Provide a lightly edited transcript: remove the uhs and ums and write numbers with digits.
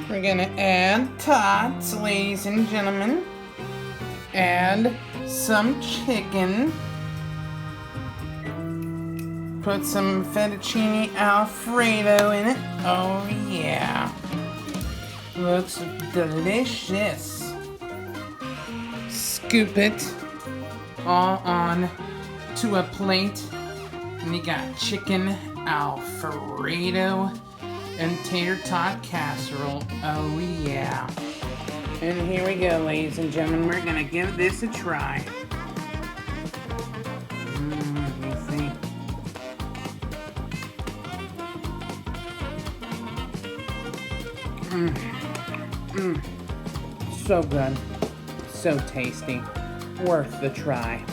We're gonna add tots, ladies and gentlemen. Add some chicken. Put some fettuccine Alfredo in it. Oh yeah. Looks delicious. Scoop it all on to a plate. And you got chicken Alfredo and tater tot casserole. Oh yeah. And here we go, ladies and gentlemen. We're gonna give this a try. Let me see. So good. So tasty. Worth the try.